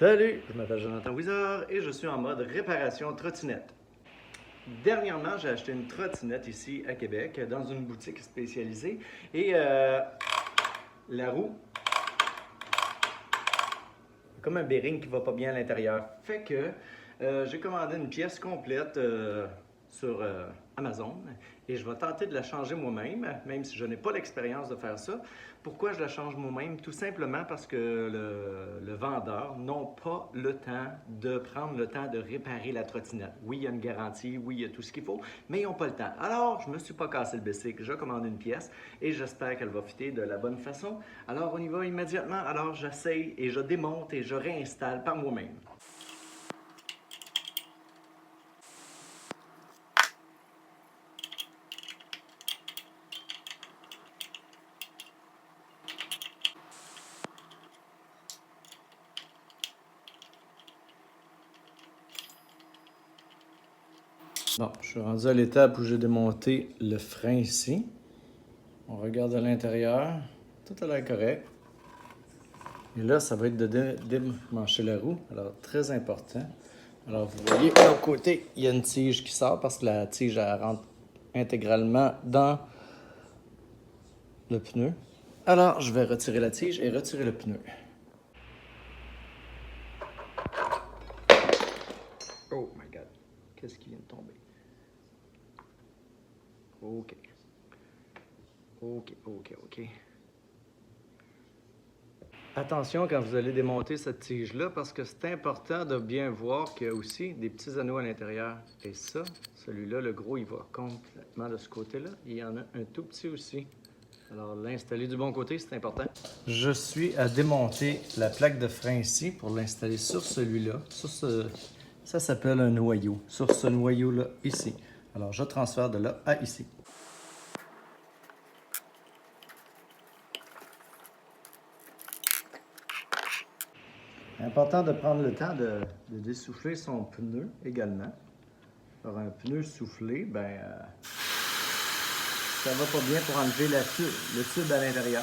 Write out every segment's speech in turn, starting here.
Salut, je m'appelle Jonathan Wizard et je suis en mode réparation trottinette. Dernièrement, j'ai acheté une trottinette ici à Québec dans une boutique spécialisée et la roue, comme un bearing qui va pas bien à l'intérieur. Fait que j'ai commandé une pièce complète sur Amazon et je vais tenter de la changer moi-même, même si je n'ai pas l'expérience de faire ça. Pourquoi je la change moi-même? Tout simplement parce que le vendeur n'a pas le temps de prendre le temps de réparer la trottinette. Oui, il y a une garantie, oui, il y a tout ce qu'il faut, mais ils n'ont pas le temps. Alors, je ne me suis pas cassé le bicycle, je commande une pièce et j'espère qu'elle va fitter de la bonne façon. Alors, on y va immédiatement. Alors, j'essaye et je démonte et je réinstalle par moi-même. Bon, je suis rendu à l'étape où j'ai démonté le frein ici. On regarde à l'intérieur. Tout a l'air correct. Et là, ça va être de démancher la roue. Alors, très important. Alors, vous voyez, de l'autre côté, il y a une tige qui sort parce que la tige, elle rentre intégralement dans le pneu. Alors, je vais retirer la tige et retirer le pneu. Oh my God. Qu'est-ce qui vient de tomber? OK. OK. Attention quand vous allez démonter cette tige-là parce que c'est important de bien voir qu'il y a aussi des petits anneaux à l'intérieur. Et ça, celui-là, le gros, il va complètement de ce côté-là. Il y en a un tout petit aussi. Alors, l'installer du bon côté, c'est important. Je suis à démonter la plaque de frein ici pour l'installer sur celui-là. Ça s'appelle un noyau. Sur ce noyau-là, ici. Alors, je transfère de là à ici. Important de prendre le temps de dessouffler son pneu également. Alors, un pneu soufflé, ça va pas bien pour enlever le tube à l'intérieur.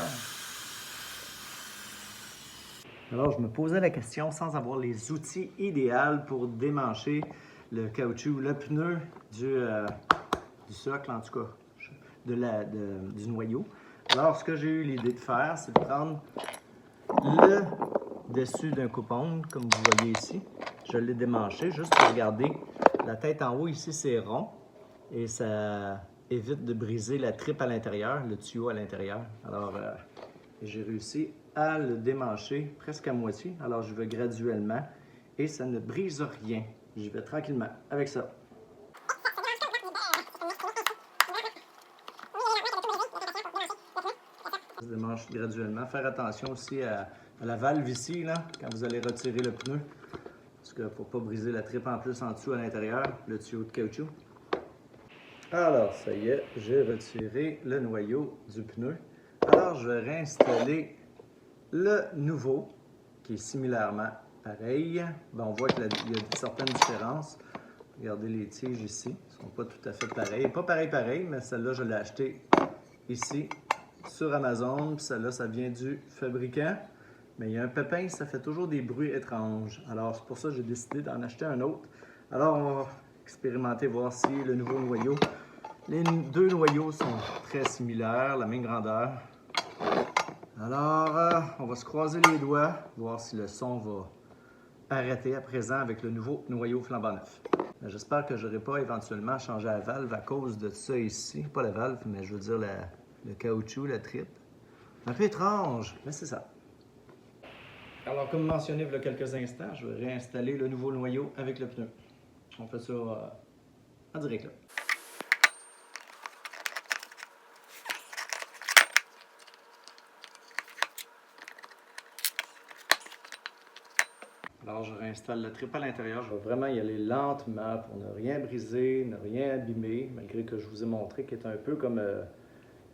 Alors, je me posais la question sans avoir les outils idéaux pour démancher le caoutchouc, le pneu du socle, en tout cas, du noyau. Alors, ce que j'ai eu l'idée de faire, c'est de prendre le dessus d'un coupe-ongle, comme vous voyez ici. Je l'ai démanché juste pour regarder. La tête en haut, ici, c'est rond et ça évite de briser la tripe à l'intérieur, le tuyau à l'intérieur. Alors, j'ai réussi à le démancher presque à moitié. Alors, je vais graduellement et ça ne brise rien. J'y vais tranquillement avec ça. Je démanche graduellement. Faire attention aussi à la valve ici, là, quand vous allez retirer le pneu. Parce qu'il ne faut pas briser la tripe en plus en dessous à l'intérieur, le tuyau de caoutchouc. Alors, ça y est, j'ai retiré le noyau du pneu. Alors, je vais réinstaller le nouveau, qui est similairement pareil. Bon, on voit qu'il y a certaines différences. Regardez les tiges ici, elles ne sont pas tout à fait pareilles. Pas pareil, mais celle-là, je l'ai achetée ici sur Amazon. Puis celle-là, ça vient du fabricant. Mais il y a un pépin, ça fait toujours des bruits étranges. Alors, c'est pour ça que j'ai décidé d'en acheter un autre. Alors, on va expérimenter, voir si le nouveau noyau... Les deux noyaux sont très similaires, la même grandeur. Alors, on va se croiser les doigts, voir si le son va arrêter à présent avec le nouveau noyau flambant neuf. J'espère que je n'aurai pas éventuellement changé la valve à cause de ça ici. Pas la valve, mais je veux dire le caoutchouc, la tripe. Un peu étrange, mais c'est ça. Alors, comme mentionné il y a quelques instants, je vais réinstaller le nouveau noyau avec le pneu. On fait ça en direct là. Alors, je réinstalle la tripe à l'intérieur. Je vais vraiment y aller lentement pour ne rien briser, ne rien abîmer, malgré que je vous ai montré qu'elle est un peu comme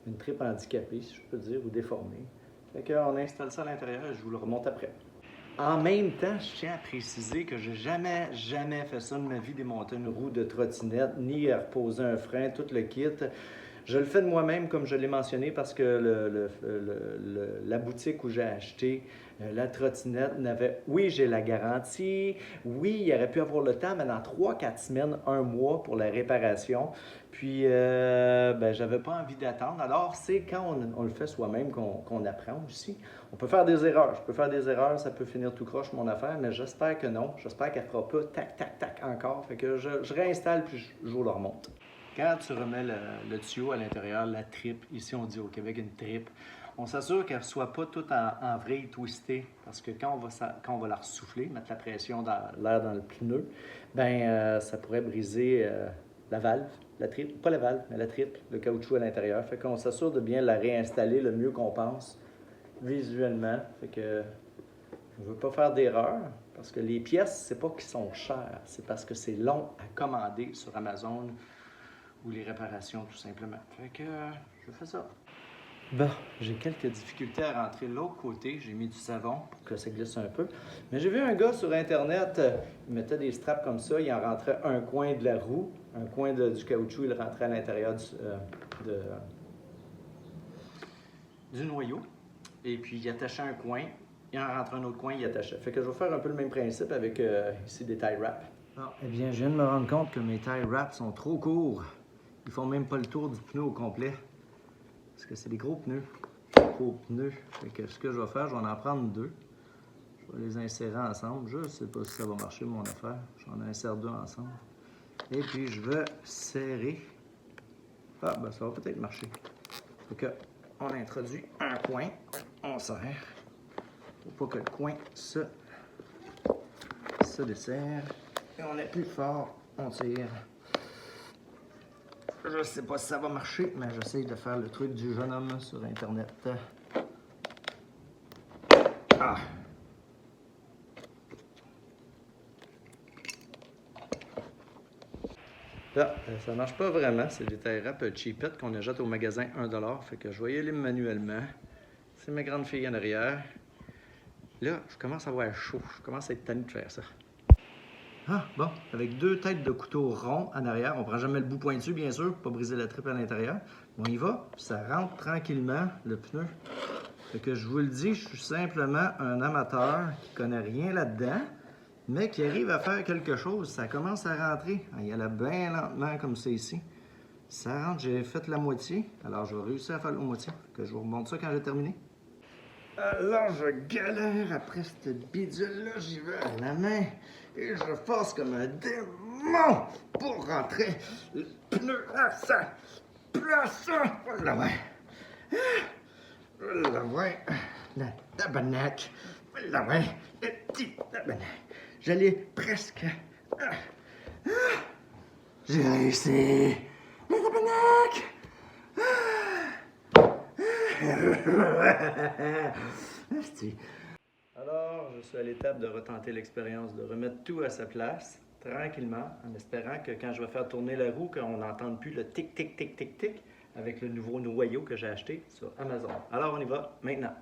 une tripe handicapée, si je peux dire, ou déformée. Fait qu'on installe ça à l'intérieur et je vous le remonte après. En même temps, je tiens à préciser que je n'ai jamais fait ça de ma vie, démonter une roue de trottinette, ni à reposer un frein, tout le kit. Je le fais de moi-même, comme je l'ai mentionné, parce que la boutique où j'ai acheté La trottinette n'avait... Oui, j'ai la garantie. Oui, il aurait pu avoir le temps, mais dans 3-4 semaines, un mois pour la réparation. Puis, ben, j'avais pas envie d'attendre. Alors, c'est quand on le fait soi-même qu'on apprend aussi. On peut faire des erreurs. Je peux faire des erreurs, ça peut finir tout croche mon affaire, mais j'espère que non. J'espère qu'elle fera pas tac, tac, tac encore. Fait que je réinstalle puis je vous le remonte. Quand tu remets le tuyau à l'intérieur, la tripe, ici on dit au Québec une tripe, on s'assure qu'elle ne soit pas toute en vrille twistée, parce que quand on va la ressouffler, mettre la pression dans l'air dans le pneu, ben ça pourrait briser la valve, la tripe, pas la valve, mais la tripe, le caoutchouc à l'intérieur. Fait qu'on s'assure de bien la réinstaller le mieux qu'on pense, visuellement. Fait que je ne veux pas faire d'erreur, parce que les pièces, c'est pas qu'ils sont chères, c'est parce que c'est long à commander sur Amazon ou les réparations, tout simplement. Fait que je fais ça. Bon, j'ai quelques difficultés à rentrer de l'autre côté. J'ai mis du savon pour que ça glisse un peu. Mais j'ai vu un gars sur Internet, il mettait des straps comme ça, il en rentrait un coin de la roue, un coin du caoutchouc, il rentrait à l'intérieur du noyau. Et puis il attachait un coin, il en rentrait un autre coin, il attachait. Fait que je vais faire un peu le même principe avec ici des tie wraps. Ah, eh bien, je viens de me rendre compte que mes tie wraps sont trop courts. Ils font même pas le tour du pneu au complet. Parce que c'est des gros pneus. Gros pneus. Fait que ce que je vais faire, je vais en prendre deux. Je vais les insérer ensemble. Je ne sais pas si ça va marcher, mon affaire. J'en insère deux ensemble. Et puis, je vais serrer. Ah, ben ça va peut-être marcher. Fait que, on introduit un coin. On serre. Pour pas que le coin se desserre. Et on est plus fort. On tire. Je sais pas si ça va marcher, mais j'essaye de faire le truc du jeune homme sur Internet. Ah! Là, ça marche pas vraiment. C'est des tie wraps cheapettes qu'on achète au magasin 1$. Fait que je vais y aller manuellement. C'est ma grande fille en arrière. Là, je commence à avoir chaud. Je commence à être tanné de faire ça. Ah, bon, avec deux têtes de couteau ronds en arrière, on prend jamais le bout pointu, bien sûr, pour pas briser la tripe à l'intérieur. On y va, puis ça rentre tranquillement, le pneu. Fait que je vous le dis, je suis simplement un amateur qui connaît rien là-dedans, mais qui arrive à faire quelque chose. Ça commence à rentrer. Il y allait bien lentement comme ça ici. Ça rentre, j'ai fait la moitié, alors je vais réussir à faire la moitié. Fait que je vous remonte ça quand j'ai terminé. Alors, je galère après cette bidule-là, j'y vais à la main et je force comme un démon pour rentrer le pneu à sa place. Voilà, ouais. Voilà, ouais. La tabarnak. Voilà, ouais. Le petit tabarnak. J'allais presque. J'ai réussi. Le tabarnak. Alors, je suis à l'étape de retenter l'expérience, de remettre tout à sa place, tranquillement, en espérant que quand je vais faire tourner la roue, qu'on n'entende plus le tic, tic, tic, tic, tic, avec le nouveau noyau que j'ai acheté sur Amazon. Alors, on y va maintenant.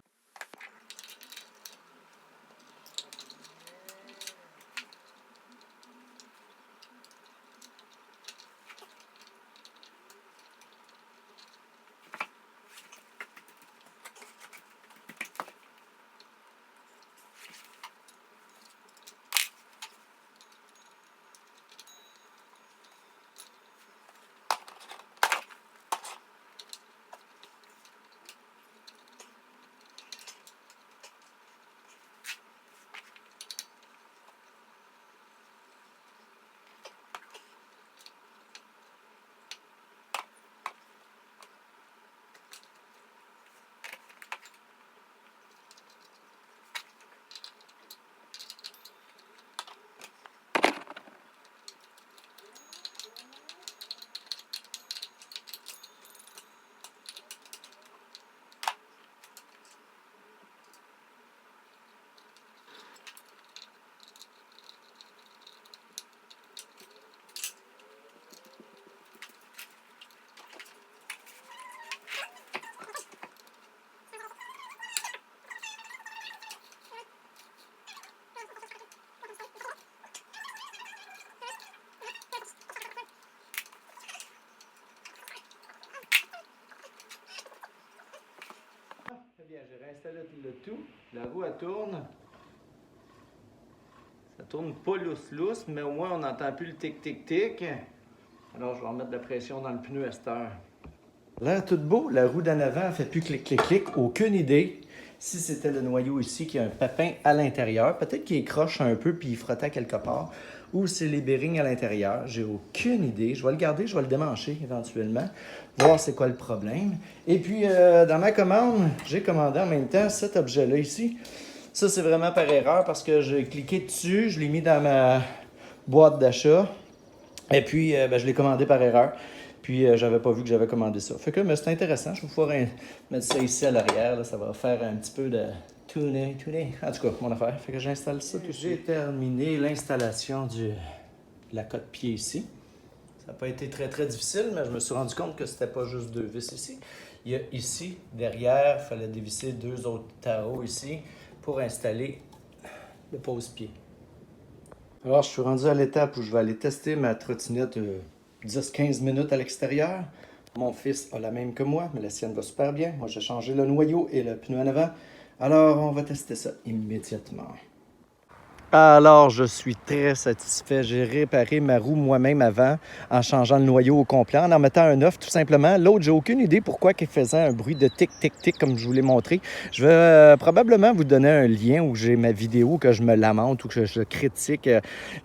le tout. La roue, elle tourne. Ça tourne pas lousse-lousse, mais au moins on n'entend plus le tic-tic-tic. Alors je vais remettre de la pression dans le pneu à cette heure. L'air tout beau, la roue d'en avant fait plus clic-clic-clic. Aucune idée si c'était le noyau ici qui a un papin à l'intérieur. Peut-être qu'il croche un peu puis il frottait quelque part. Ou c'est les bearings à l'intérieur. J'ai aucune idée. Je vais le garder, je vais le démancher éventuellement. Voir c'est quoi le problème. Et puis dans ma commande, j'ai commandé en même temps cet objet-là ici. Ça, c'est vraiment par erreur parce que j'ai cliqué dessus, je l'ai mis dans ma boîte d'achat. Et puis, je l'ai commandé par erreur. Puis, j'avais pas vu que j'avais commandé ça. Fait que, mais c'est intéressant. Je vais pouvoir mettre ça ici à l'arrière. Là. Ça va faire un petit peu de tuning. En tout cas, mon affaire. Fait que j'installe ça tout de suite. J'ai terminé l'installation de la coque-pied ici. Ça n'a pas été très, très difficile, mais je me suis rendu compte que c'était pas juste 2 vis ici. Il y a ici, derrière, il fallait dévisser 2 autres tarots ici pour installer le pose-pied. Alors, je suis rendu à l'étape où je vais aller tester ma trottinette 10-15 minutes à l'extérieur. Mon fils a la même que moi, mais la sienne va super bien. Moi, j'ai changé le noyau et le pneu en avant. Alors, on va tester ça immédiatement. Alors, je suis très satisfait. J'ai réparé ma roue moi-même avant en changeant le noyau au complet, en mettant un œuf tout simplement. L'autre, j'ai aucune idée pourquoi il faisait un bruit de tic-tic-tic comme je vous l'ai montré. Je vais probablement vous donner un lien où j'ai ma vidéo que je me lamente ou que je critique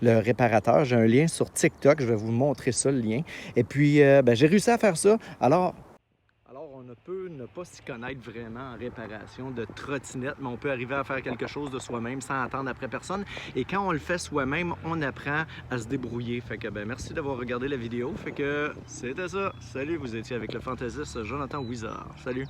le réparateur. J'ai un lien sur TikTok. Je vais vous montrer ça, le lien. Et puis, j'ai réussi à faire ça. Alors, on ne peut ne pas s'y connaître vraiment en réparation de trottinette, mais on peut arriver à faire quelque chose de soi-même sans attendre après personne. Et quand on le fait soi-même, on apprend à se débrouiller. Fait que merci d'avoir regardé la vidéo. Fait que c'était ça. Salut, vous étiez avec le fantaisiste Jonathan Wizard. Salut!